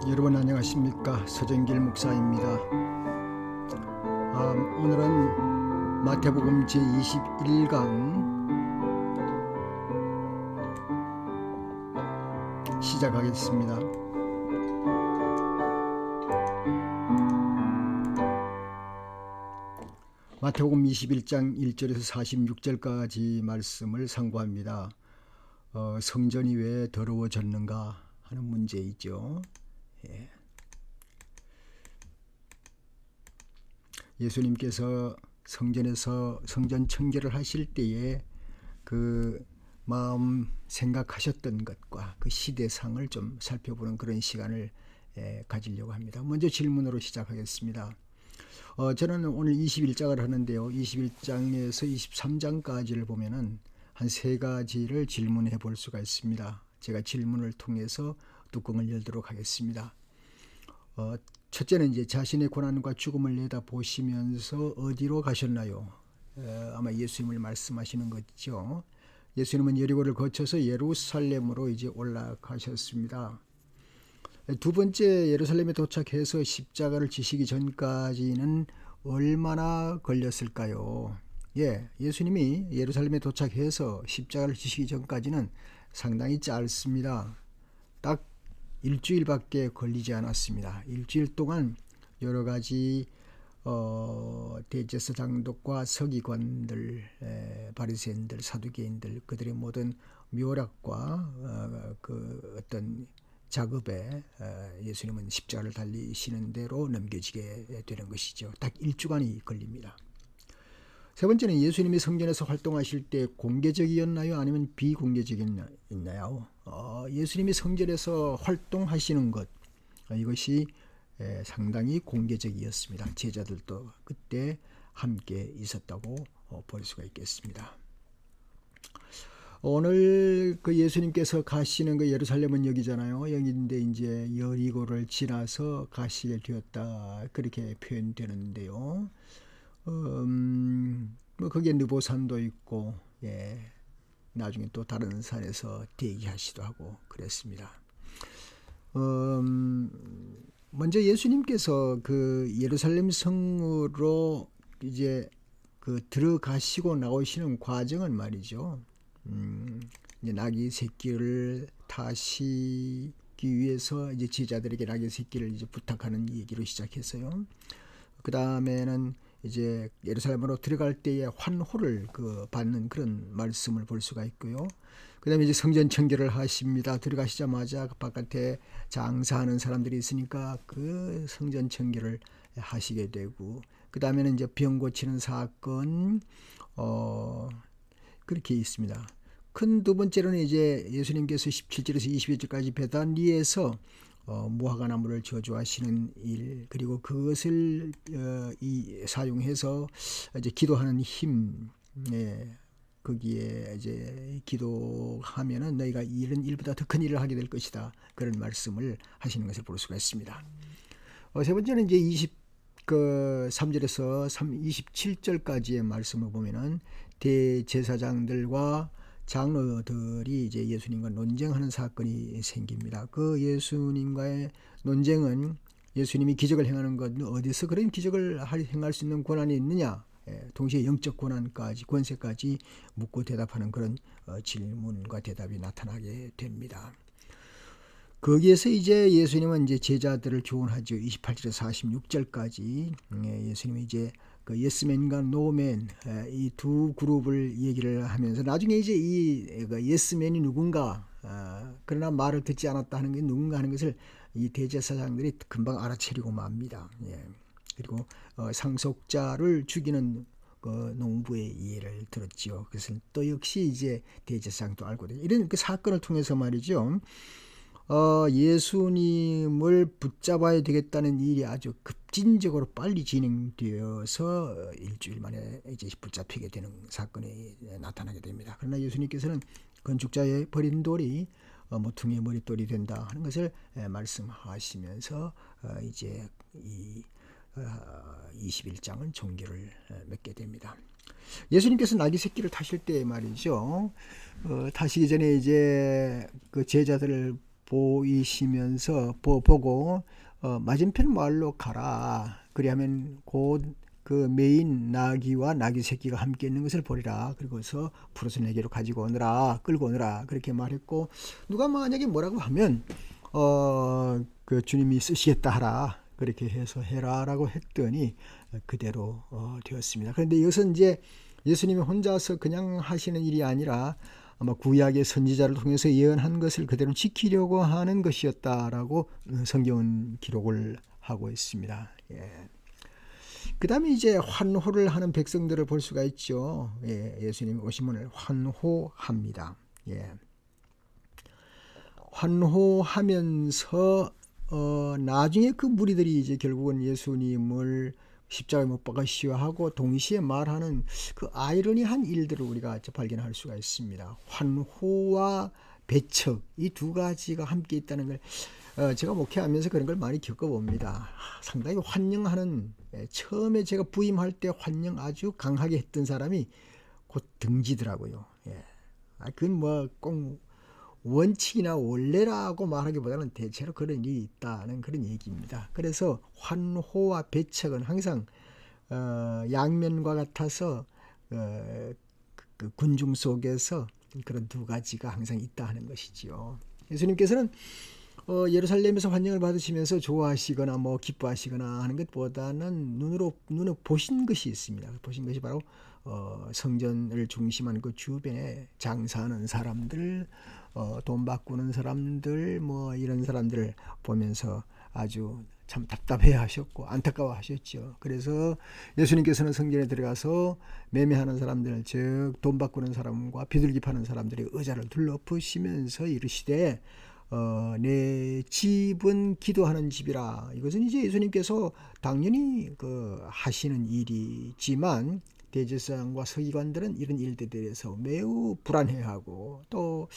여러분 안녕하십니까? 서정길 목사입니다. 오늘은 마태복음 제21강 시작하겠습니다. 마태복음 21장 1절에서 46절까지 말씀을 상고합니다. 성전이 왜 더러워졌는가 하는 문제이죠. 예수님께서 성전에서 성전 청결을 하실 때에 그 마음 생각하셨던 것과 그 시대상을 좀 살펴보는 그런 시간을 가지려고 합니다. 먼저 질문으로 시작하겠습니다. 저는 오늘 21장을 하는데요. 21장에서 23장까지를 보면은 한 세 가지를 질문해 볼 수가 있습니다. 제가 질문을 통해서 뚜껑을 열도록 하겠습니다. 첫째는 이제 자신의 고난과 죽음을 내다보시면서 어디로 가셨나요? 아마 예수님을 말씀하시는 거죠. 예수님은 여리고를 거쳐서 예루살렘으로 이제 올라가셨습니다. 두 번째, 예루살렘에 도착해서 십자가를 지시기 전까지는 얼마나 걸렸을까요? 예수님이 예루살렘에 도착해서 십자가를 지시기 전까지는 상당히 짧습니다. 딱 일주일밖에 걸리지 않았습니다. 일주일 동안 여러 가지 대제사장들과 서기관들, 바리새인들, 사두개인들 그들의 모든 묘락과 그 어떤 작업에 예수님은 십자가를 달리시는 대로 넘겨지게 되는 것이죠. 딱 일주간이 걸립니다. 세 번째는 예수님이 성전에서 활동하실 때 공개적이었나요? 아니면 비공개적이었나요? 예수님이 성전에서 활동하시는 것, 이것이 상당히 공개적이었습니다. 제자들도 그때 함께 있었다고 볼 수가 있겠습니다. 오늘 그 예수님께서 가시는 그 예루살렘은 여기잖아요. 여기인데 이제 여리고를 지나서 가시게 되었다, 그렇게 표현되는데요. 뭐 거기에 느보산도 있고, 나중에 또 다른 산에서 대기하시도 하고 그랬습니다. 먼저 예수님께서 그 예루살렘 성으로 이제 그 들어가시고 나오시는 과정은 말이죠. 이제 나귀 새끼를 타시기 위해서 이제 제자들에게 나귀 새끼를 이제 부탁하는 얘기로 시작했어요. 그 다음에는 이제 예루살렘으로 들어갈 때에 환호를 받는 그런 말씀을 볼 수가 있고요. 그 다음에 이제 성전 청결을 하십니다. 들어가시자마자 바깥에 장사하는 사람들이 있으니까 그 성전 청결을 하시게 되고, 그 다음에는 이제 병 고치는 사건, 그렇게 있습니다. 큰 두 번째로는 이제 예수님께서 17절에서 21절까지 베다니에서 무화과나무를 저주하시는 일, 그리고 그것을 사용해서 이제 기도하는 힘, 거기에 이제 기도하면은 너희가 이런 일보다 더 큰 일을 하게 될 것이다, 그런 말씀을 하시는 것을 볼 수가 있습니다. 세 번째는 이제 3절에서 27절까지의 말씀을 보면은 대제사장들과 장로들이 이제 예수님과 논쟁하는 사건이 생깁니다. 그 예수님과의 논쟁은 예수님이 기적을 행하는 것, 어디서 그런 기적을 행할 수 있는 권한이 있느냐, 동시에 영적 권세까지 묻고 대답하는 그런 질문과 대답이 나타나게 됩니다. 거기에서 이제 예수님은 이제 제자들을 조언하죠. 28절에서 46절까지 예수님이 이제 그 예스맨과 노맨, 이 두 그룹을 얘기를 하면서 나중에 이제 이 예스맨이 누군가, 그러나 말을 듣지 않았다 하는 게 누군가 하는 것을 이 대제사장들이 금방 알아채리고 맙니다. 그리고 상속자를 죽이는 그 농부의 이해를 들었지요. 그래서 또 역시 이제 대제사장도 알고 돼요. 이런 그 사건을 통해서 말이죠. 예수님을 붙잡아야 되겠다는 일이 아주 급진적으로 빨리 진행되어서 일주일 만에 이제 붙잡히게 되는 사건이 나타나게 됩니다. 그러나 예수님께서는 건축자의 버린 돌이 모퉁이의 머릿돌이 된다 하는 것을 말씀하시면서 이제 이 21장은 종결을 맺게 됩니다. 예수님께서 나귀 새끼를 타실 때 말이죠. 타시기 전에 이제 그 제자들을 보이시면서 보고 맞은편 마을로 가라. 그리하면 곧 그 메인 나귀와 나귀 새끼가 함께 있는 것을 보리라. 그리고서 풀어서 내게로 가지고 오너라. 끌고 오너라. 그렇게 말했고, 누가 만약에 뭐라고 하면 그 주님이 쓰시겠다 하라. 그렇게 해서 해라라고 했더니 그대로 되었습니다. 그런데 이것은 이제 예수님이 혼자서 그냥 하시는 일이 아니라 아마 구약의 선지자를 통해서 예언한 것을 그대로 지키려고 하는 것이었다라고 성경은 기록을 하고 있습니다. 그 다음에 이제 환호를 하는 백성들을 볼 수가 있죠. 예수님 오심을 환호합니다. 환호하면서 나중에 그 무리들이 이제 결국은 예수님을 십자가에 못 박으시려 하고 동시에 말하는 그 아이러니한 일들을 우리가 발견할 수가 있습니다. 환호와 배척, 이 두 가지가 함께 있다는 걸 제가 목회하면서 그런 걸 많이 겪어봅니다. 상당히 환영하는, 처음에 제가 부임할 때 환영 아주 강하게 했던 사람이 곧 등지더라고요. 그건 뭐 꼭 원칙이나 원래라고 말하기보다는 대체로 그런 일이 있다는 그런 얘기입니다. 그래서 환호와 배척은 항상 양면과 같아서 그 군중 속에서 그런 두 가지가 항상 있다 하는 것이지요. 예수님께서는 예루살렘에서 환영을 받으시면서 좋아하시거나 뭐 기뻐하시거나 하는 것보다는 눈으로 보신 것이 있습니다. 보신 것이 바로 성전을 중심한 그 주변에 장사하는 사람들, 돈 바꾸는 사람들, 뭐 이런 사람들을 보면서 아주 참 답답해 하셨고 안타까워 하셨죠. 그래서 예수님께서는 성전에 들어가서 매매하는 사람들, 즉 돈 바꾸는 사람과 비둘기 파는 사람들의 의자를 둘러보시면서 이르시되 내 집은 기도하는 집이라. 이것은 이제 예수님께서 당연히 하시는 일이지만 대제사장과 서기관들은 이런 일들에 대해서 매우 불안해하고 또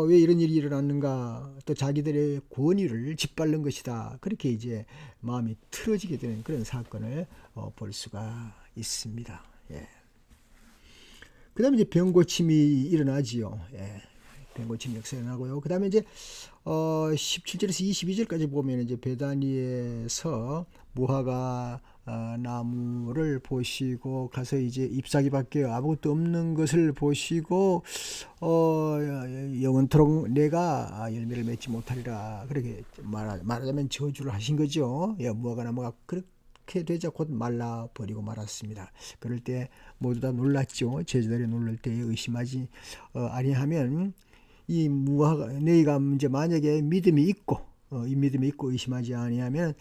왜 이런 일이 일어났는가, 또 자기들의 권위를 짓밟는 것이다, 그렇게 이제 마음이 틀어지게 되는 그런 사건을 볼 수가 있습니다. 그 다음에 이제 병고침이 일어나지요. 병고침 역사가 나고요. 그 다음에 이제 17절에서 22절까지 보면 이제 베다니에서 무화과 나무를 보시고 가서 이제 잎사귀밖에 아무것도 없는 것을 보시고 영원토록 내가 열매를 맺지 못하리라, 그렇게 말하자면 저주를 하신 거죠. 무화과 나무가 그렇게 되자 곧 말라버리고 말았습니다. 그럴 때 모두 다 놀랐죠. 제자들이 놀랄 때 의심하지 아니하면 이 무화과, 너희가 이제 만약에 믿음이 있고 이 믿음이 있고 의심하지 아니하면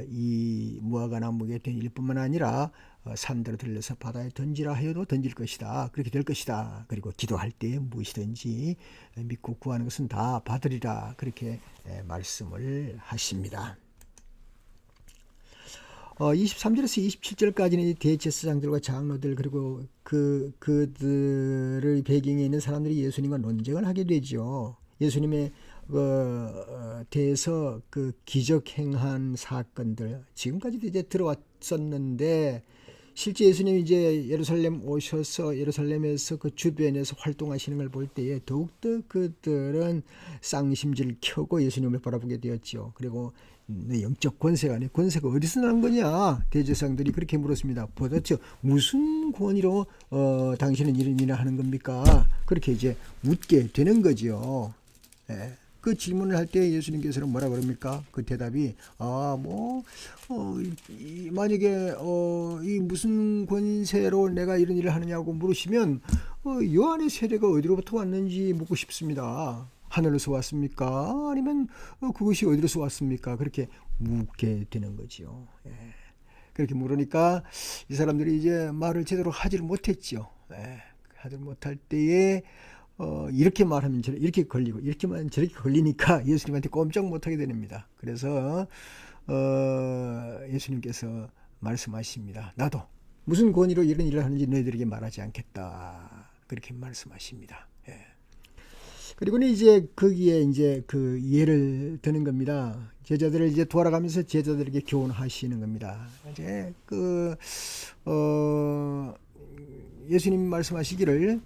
이 무화과 나무에 된 일뿐만 아니라 산들을 들려서 바다에 던지라 해도 던질 것이다, 그렇게 될 것이다. 그리고 기도할 때 무엇이든지 믿고 구하는 것은 다 받으리라, 그렇게 말씀을 하십니다. 23절에서 27절까지는 대제사장들과 장로들 그리고 그들의 배경에 있는 사람들이 예수님과 논쟁을 하게 되죠. 예수님의 대해서 그 기적 행한 사건들 지금까지도 이제 들어왔었는데, 실제 예수님이 이제 예루살렘 오셔서 예루살렘에서 그 주변에서 활동하시는 걸 볼 때에 더욱더 그들은 쌍심지를 켜고 예수님을 바라보게 되었죠. 그리고 영적 권세가 아니라 권세가 어디서 난 거냐, 대제사장들이 그렇게 물었습니다. 도대체 무슨 권위로 당신은 이런 일을 하는 겁니까? 그렇게 이제 묻게 되는 거죠. 그 질문을 할 때 예수님께서는 뭐라 그럽니까? 그 대답이 만약에 이 무슨 권세로 내가 이런 일을 하느냐고 물으시면 요한의 세례가 어디로부터 왔는지 묻고 싶습니다. 하늘에서 왔습니까? 아니면 그것이 어디로서 왔습니까? 그렇게 묻게 되는 거죠. 그렇게 물으니까 이 사람들이 이제 말을 제대로 하지를 못했죠. 하지를 못할 때에 이렇게 말하면 이렇게 걸리고 이렇게 말하면 저렇게 걸리니까 예수님한테 꼼짝 못하게 됩니다. 그래서 예수님께서 말씀하십니다. 나도 무슨 권위로 이런 일을 하는지 너희들에게 말하지 않겠다, 그렇게 말씀하십니다. 그리고는 이제 거기에 이제 그 예를 드는 겁니다. 제자들을 이제 돌아가면서 제자들에게 교훈하시는 겁니다. 이제 예수님 말씀하시기를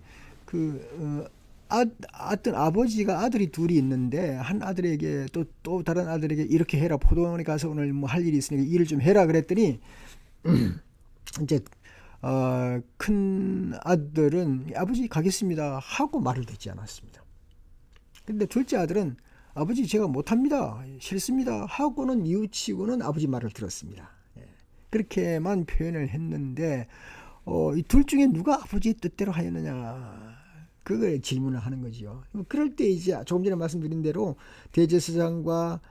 어떤 아버지가 아들이 둘이 있는데 한 아들에게 또 다른 아들에게 이렇게 해라, 포도원에 가서 오늘 뭐 할 일이 있으니까 일을 좀 해라 그랬더니 이제 큰 아들은 아버지 가겠습니다 하고 말을 듣지 않았습니다. 근데 둘째 아들은 아버지 제가 못합니다, 싫습니다 하고는 이웃치고는 아버지 말을 들었습니다. 그렇게만 표현을 했는데 이 둘 중에 누가 아버지의 뜻대로 하였느냐, 그걸 질문을 하는 거죠. 그럴 때 이제 조금 전에 말씀드린 대로 대제사장과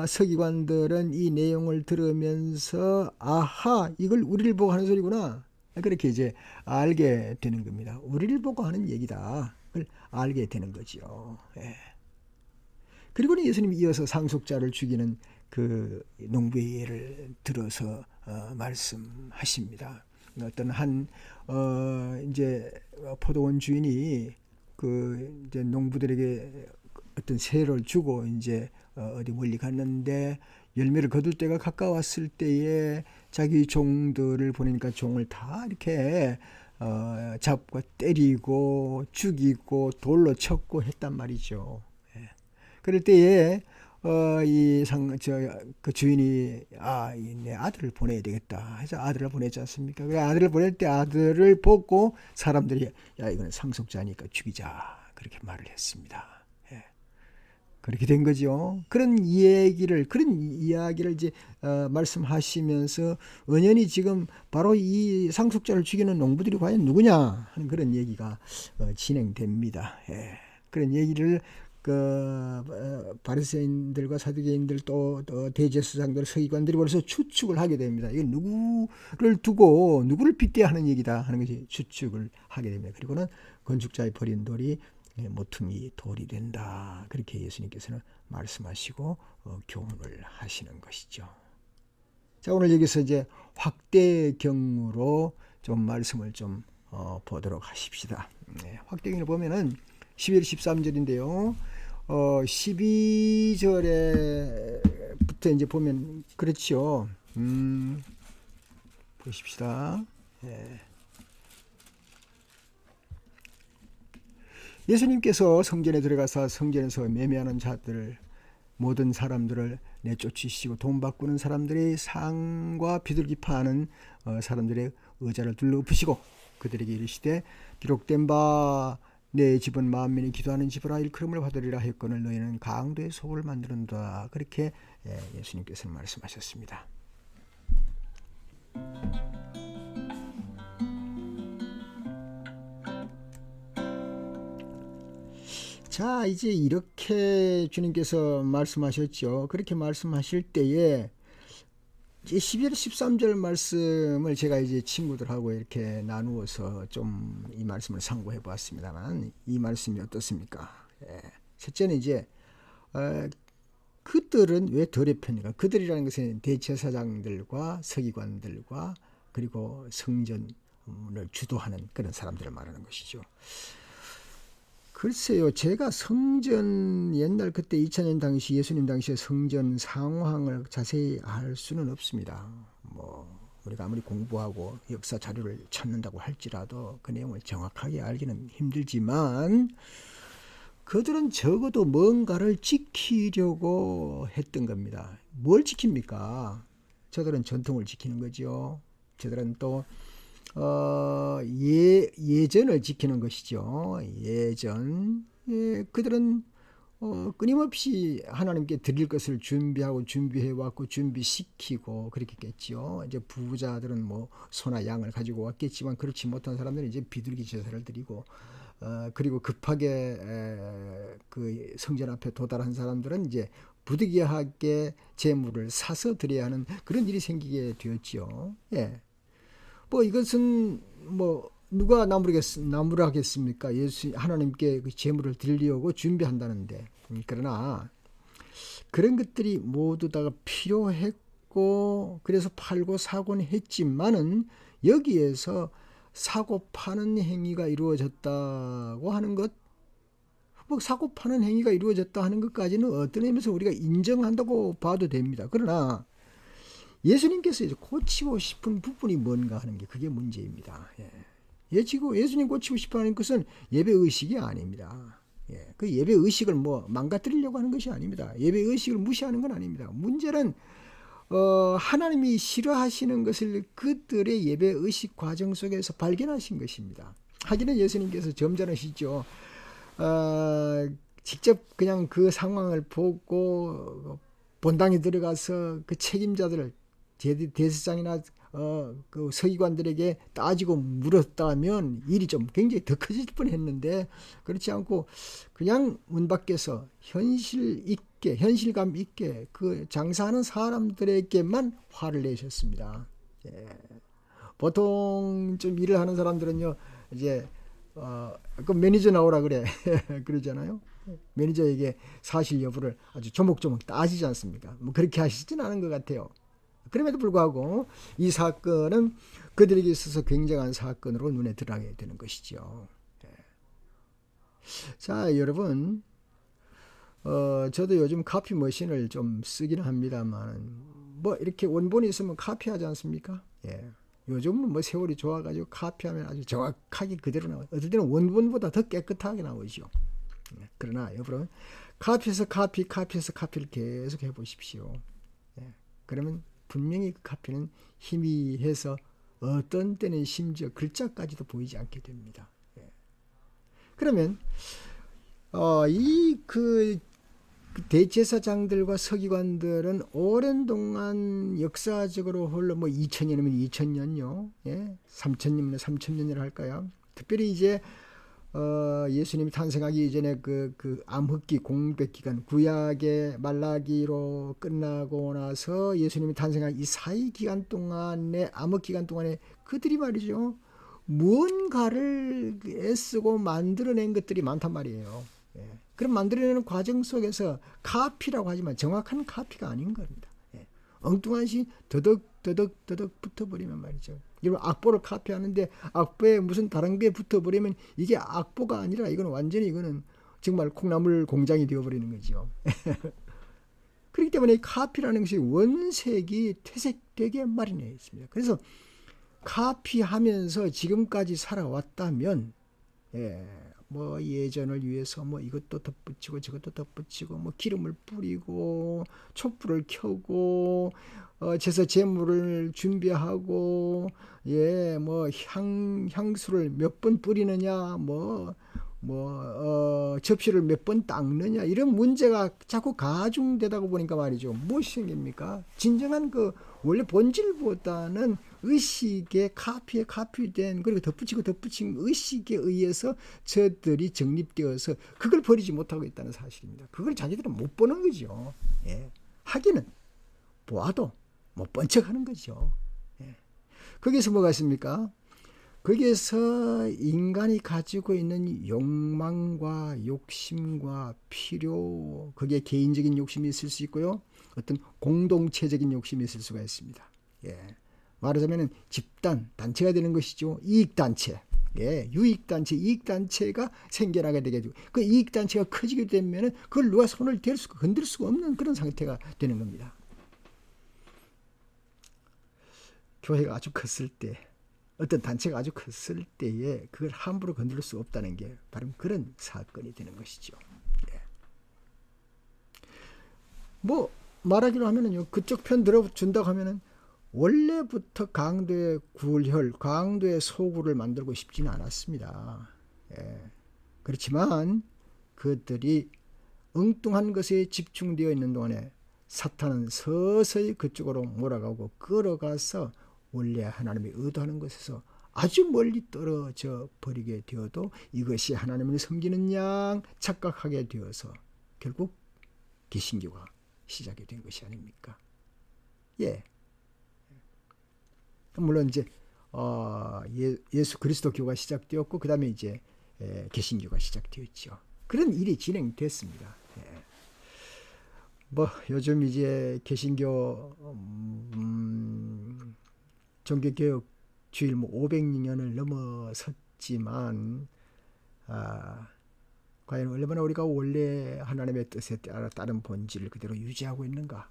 서기관들은 이 내용을 들으면서 아하, 이걸 우리를 보고 하는 소리구나, 그렇게 이제 알게 되는 겁니다. 우리를 보고 하는 얘기다, 그걸 알게 되는 거죠. 예. 그리고는 예수님이 이어서 상속자를 죽이는 그 농부의 예를 들어서 말씀하십니다. 어떤 한 이제 포도원 주인이 그 이제 농부들에게 어떤 세를 주고 이제 어디 멀리 갔는데 열매를 거둘 때가 가까웠을 때에 자기 종들을 보내니까 종을 다 이렇게 잡고 때리고 죽이고 돌로 쳤고 했단 말이죠. 그럴 때에 그 주인이 내 아들을 보내야 되겠다 해서 아들을 보내지 않습니까? 그래 아들을 보낼 때 아들을 보고 사람들이 야 이거는 상속자니까 죽이자 그렇게 말을 했습니다. 예. 그렇게 된 거죠. 그런 이야기를 이제 말씀하시면서 은연히 지금 바로 이 상속자를 죽이는 농부들이 과연 누구냐 하는 그런 얘기가 진행됩니다. 예. 그런 얘기를 바리새인들과 사두개인들 또 대제사장들 서기관들이 벌써 추측을 하게 됩니다. 이게 누구를 두고 누구를 빗대야 하는 얘기다 하는 것이 추측을 하게 됩니다. 그리고는 건축자의 버린 돌이 모퉁이 돌이 된다, 그렇게 예수님께서는 말씀하시고 교훈을 하시는 것이죠. 자, 오늘 여기서 이제 확대경으로 좀 말씀을 좀 보도록 하십시다. 확대경을 보면은 12절 13절인데요. 12절에부터 이제 보면 그렇죠. 보십시다. 예수님께서 성전에 들어가서 성전에서 매매하는 자들 모든 사람들을 내쫓으시고 돈 바꾸는 사람들의 상과 비둘기 파는 사람들의 의자를 둘러엎으시고 그들에게 이르시되 기록된 바 내 집은 만민이 기도하는 집이라 일컬음을 받으리라 했거늘 너희는 강도의 속을 만드는다, 그렇게 예수님께서는 말씀하셨습니다. 자, 이제 이렇게 주님께서 말씀하셨죠. 그렇게 말씀하실 때에 이제 12절 13절 말씀을 제가 이제 친구들하고 이렇게 나누어서 좀 이 말씀을 상고해 보았습니다만 이 말씀이 어떻습니까? 첫째는 이제 그들은 왜 더럽힙니까? 그들이라는 것은 대제사장들과 서기관들과 그리고 성전을 주도하는 그런 사람들을 말하는 것이죠. 글쎄요, 제가 성전 옛날 그때 2000년 당시 예수님 당시에 성전 상황을 자세히 알 수는 없습니다. 우리가 아무리 공부하고 역사 자료를 찾는다고 할지라도 그 내용을 정확하게 알기는 힘들지만 그들은 적어도 뭔가를 지키려고 했던 겁니다. 뭘 지킵니까? 저들은 전통을 지키는 거죠. 저들은 또 예전을 지키는 것이죠. 예전. 그들은 끊임없이 하나님께 드릴 것을 준비하고 준비해왔고 준비시키고 그렇겠죠. 이제 부자들은 뭐 소나 양을 가지고 왔겠지만 그렇지 못한 사람들은 이제 비둘기 제사를 드리고 그리고 급하게 그 성전 앞에 도달한 사람들은 이제 부득이하게 재물을 사서 드려야 하는 그런 일이 생기게 되었죠. 예. 이것은 누가 나무를 하겠습니까? 하나님께 그 제물을 드리려고 준비한다는데. 그러나 그런 것들이 모두 다가 필요했고 그래서 팔고 사고는 했지만은 여기에서 사고 파는 행위가 이루어졌다고 하는 것, 사고 파는 행위가 이루어졌다 하는 것까지는 어떤 의미에서 우리가 인정한다고 봐도 됩니다. 그러나 예수님께서 이제 고치고 싶은 부분이 뭔가 하는 게 그게 문제입니다. 예수님 고치고 싶어 하는 것은 예배 의식이 아닙니다. 예, 그 예배 의식을 뭐 망가뜨리려고 하는 것이 아닙니다. 예배 의식을 무시하는 건 아닙니다. 문제는 하나님이 싫어하시는 것을 그들의 예배 의식 과정 속에서 발견하신 것입니다. 하기는 예수님께서 점잖으시죠. 직접 그냥 그 상황을 보고 본당에 들어가서 그 책임자들을 대제사장이나 그 서기관들에게 따지고 물었다면 일이 좀 굉장히 더 커질 뻔했는데 그렇지 않고 그냥 문 밖에서 현실감 있게 그 장사하는 사람들에게만 화를 내셨습니다. 예. 보통 좀 일을 하는 사람들은요 이제 그 매니저 나오라 그래 그러잖아요. 매니저에게 사실 여부를 아주 조목조목 따지지 않습니까? 뭐 그렇게 하시진 않은 것 같아요. 그럼에도 불구하고 이 사건은 그들에게 있어서 굉장한 사건으로 눈에 들어가게 되는 것이죠. 자, 여러분, 저도 요즘 카피 머신을 좀 쓰기는 합니다만, 뭐 이렇게 원본이 있으면 카피하지 않습니까? 예. 요즘은 뭐 세월이 좋아가지고 카피하면 아주 정확하게 그대로 나와요. 어떨 때는 원본보다 더 깨끗하게 나오죠. 그러나 여러분, 카피해서 카피를 계속 해보십시오. 예. 그러면 분명히 그 카피는 희미해서 어떤 때는 심지어 글자까지도 보이지 않게 됩니다. 예. 그러면 그 대제사장들과 서기관들은 오랜 동안 역사적으로 홀로 뭐 2000년이면 2000년요, 예? 3000년이면 3000년이라 할까요? 특별히 이제 예수님이 탄생하기 이전에 그 암흑기 공백 기간 구약의 말라기로 끝나고 나서 예수님이 탄생한 이 사이 기간 동안에 암흑 기간 동안에 그들이 말이죠 무언가를 애쓰고 만들어낸 것들이 많단 말이에요. 예. 그럼 만들어내는 과정 속에서 카피라고 하지만 정확한 카피가 아닌 겁니다. 예. 엉뚱한 시 더덕 붙어버리면 말이죠. 여러분 악보를 카피하는데 악보에 무슨 다른 게 붙어버리면 이게 악보가 아니라 이건 완전히 이거는 정말 콩나물 공장이 되어버리는 거죠. 그렇기 때문에 카피라는 것이 원색이 퇴색되게 마련되어 있습니다. 그래서 카피하면서 지금까지 살아왔다면 뭐 예전을 위해서 뭐 이것도 덧붙이고 저것도 덧붙이고 뭐 기름을 뿌리고 촛불을 켜고 제사 제물을 준비하고 뭐 향수를 몇 번 뿌리느냐 접시를 몇 번 닦느냐 이런 문제가 자꾸 가중되다 보니까 말이죠. 무엇이 생깁니까? 진정한 그 원래 본질보다는 의식에 카피된 그리고 덧붙인 의식에 의해서 저들이 정립되어서 그걸 버리지 못하고 있다는 사실입니다. 그걸 자기들은 못 보는 거죠. 예. 하기는 보아도 못 본 척하는 거죠. 예. 거기서 뭐가 있습니까? 거기에서 인간이 가지고 있는 욕망과 욕심과 필요, 그게 개인적인 욕심이 있을 수 있고요. 어떤 공동체적인 욕심이 있을 수가 있습니다. 예. 말하자면 집단, 단체가 되는 것이죠. 이익단체. 예, 유익단체, 이익단체가 생겨나게 되게 되고 그 이익단체가 커지게 되면 그걸 누가 손을 건들 수가 없는 그런 상태가 되는 겁니다. 교회가 아주 컸을 때 어떤 단체가 아주 컸을 때에 그걸 함부로 건들 수 없다는 게 바로 그런 사건이 되는 것이죠. 예. 뭐 말하기로 하면은요, 그쪽 편 들어준다고 하면은 원래부터 강도의 굴혈, 강도의 소굴을 만들고 싶지는 않았습니다. 예. 그렇지만 그들이 엉뚱한 것에 집중되어 있는 동안에 사탄은 서서히 그쪽으로 몰아가고 끌어가서 원래 하나님이 의도하는 것에서 아주 멀리 떨어져 버리게 되어도 이것이 하나님을 섬기는 양 착각하게 되어서 결국 개신교가 시작이 된 것이 아닙니까? 예. 물론 이제 예수 그리스도 교가 시작되었고 그 다음에 이제 개신교가 시작되었죠. 그런 일이 진행됐습니다. 예. 뭐 요즘 이제 개신교 종교개혁 주일 500년을 넘어섰지만 과연 얼마나 우리가 원래 하나님의 뜻에 따른 본질을 그대로 유지하고 있는가?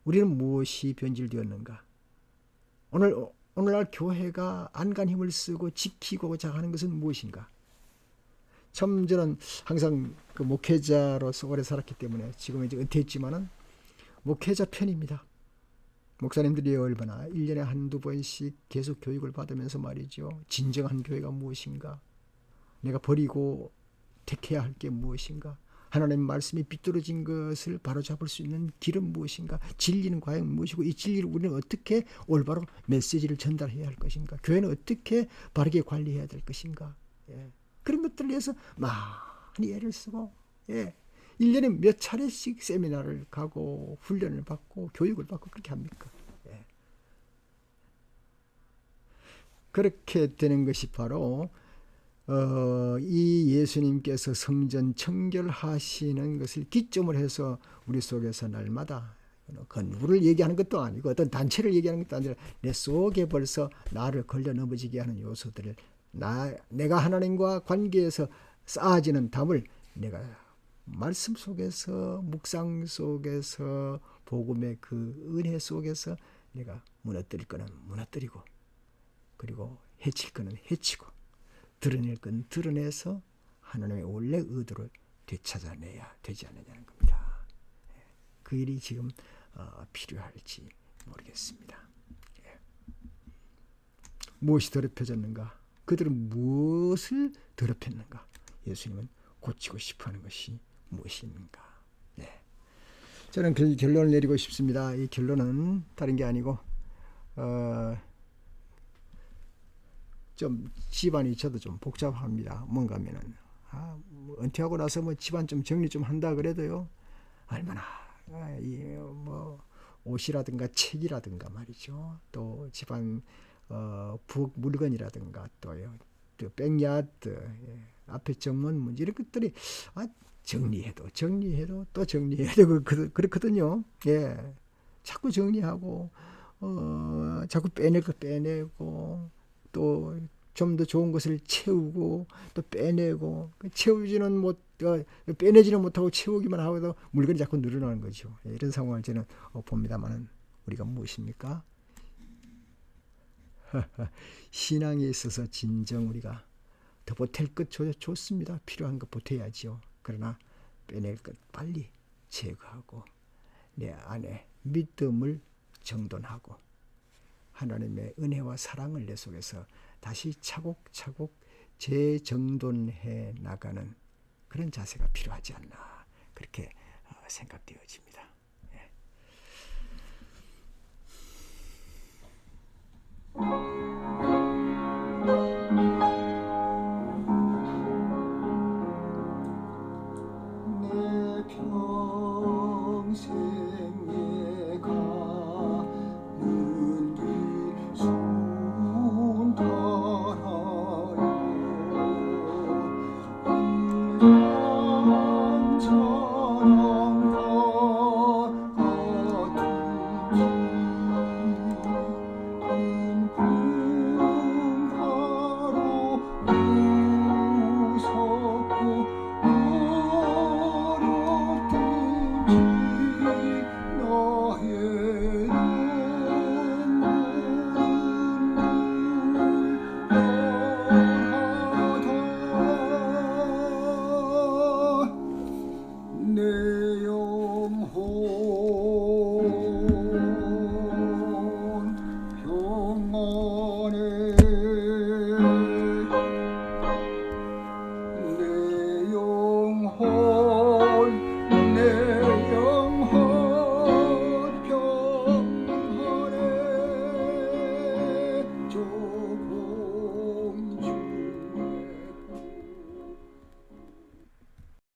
우리는 무엇이 변질되었는가? 오늘날 교회가 안간 힘을 쓰고 지키고자 하는 것은 무엇인가? 참 저는 항상 그 목회자로서 오래 살았기 때문에 지금 이제 은퇴했지만은 목회자 편입니다. 목사님들이 얼마나 1년에 한두 번씩 계속 교육을 받으면서 말이죠. 진정한 교회가 무엇인가? 내가 버리고 택해야 할 게 무엇인가? 하나님의 말씀이 삐뚤어진 것을 바로잡을 수 있는 길은 무엇인가? 진리는 과연 무엇이고 이 진리를 우리는 어떻게 올바로 메시지를 전달해야 할 것인가? 교회는 어떻게 바르게 관리해야 될 것인가? 예. 그런 것들을 위해서 많이 애를 쓰고 1년에 몇 차례씩 세미나를 가고 훈련을 받고 교육을 받고 그렇게 합니까? 예. 그렇게 되는 것이 바로 이 예수님께서 성전 청결하시는 것을 기점으로 해서 우리 속에서 날마다 건물을 얘기하는 것도 아니고 어떤 단체를 얘기하는 것도 아니라 내 속에 벌써 나를 걸려 넘어지게 하는 요소들을 내가 하나님과 관계에서 쌓아지는 담을 내가 말씀 속에서 묵상 속에서 복음의 그 은혜 속에서 내가 무너뜨릴 거는 무너뜨리고 그리고 해칠 거는 해치고 드러낼 건 드러내서 하나님의 원래 의도를 되찾아내야 되지 않느냐는 겁니다. 그 일이 지금 필요할지 모르겠습니다. 무엇이 더럽혀졌는가? 그들은 무엇을 더럽혔는가? 예수님은 고치고 싶어하는 것이 무엇인가? 네. 저는 결론을 내리고 싶습니다. 이 결론은 다른 게 아니고 좀 집안이 저도 좀 복잡합니다. 뭔가 하면은 은퇴하고 나서 뭐 집안 좀 정리 좀 한다 그래도요. 얼마나 뭐 옷이라든가 책이라든가 말이죠. 또 집안 부엌 물건이라든가 또요. 또 백야드 앞에 정문 문제 이런 것들이 정리해도 또 정리해야 되고 그렇거든요. 예, 자꾸 정리하고 자꾸 빼낼 거 빼내고 또 좀 더 좋은 것을 채우고 또 빼내고 채우지는 못 빼내지는 못하고 채우기만 하고도 물건이 자꾸 늘어나는 거죠. 이런 상황을 저는 봅니다만은 우리가 무엇입니까? 신앙에 있어서 진정 우리가 더 보탤 것 좋습니다. 필요한 것 보태야죠. 그러나 빼낼 것 빨리 제거하고 내 안에 믿음을 정돈하고 하나님의 은혜와 사랑을 내 속에서 다시 차곡차곡 재정돈해 나가는 그런 자세가 필요하지 않나 그렇게 생각되어집니다. 예.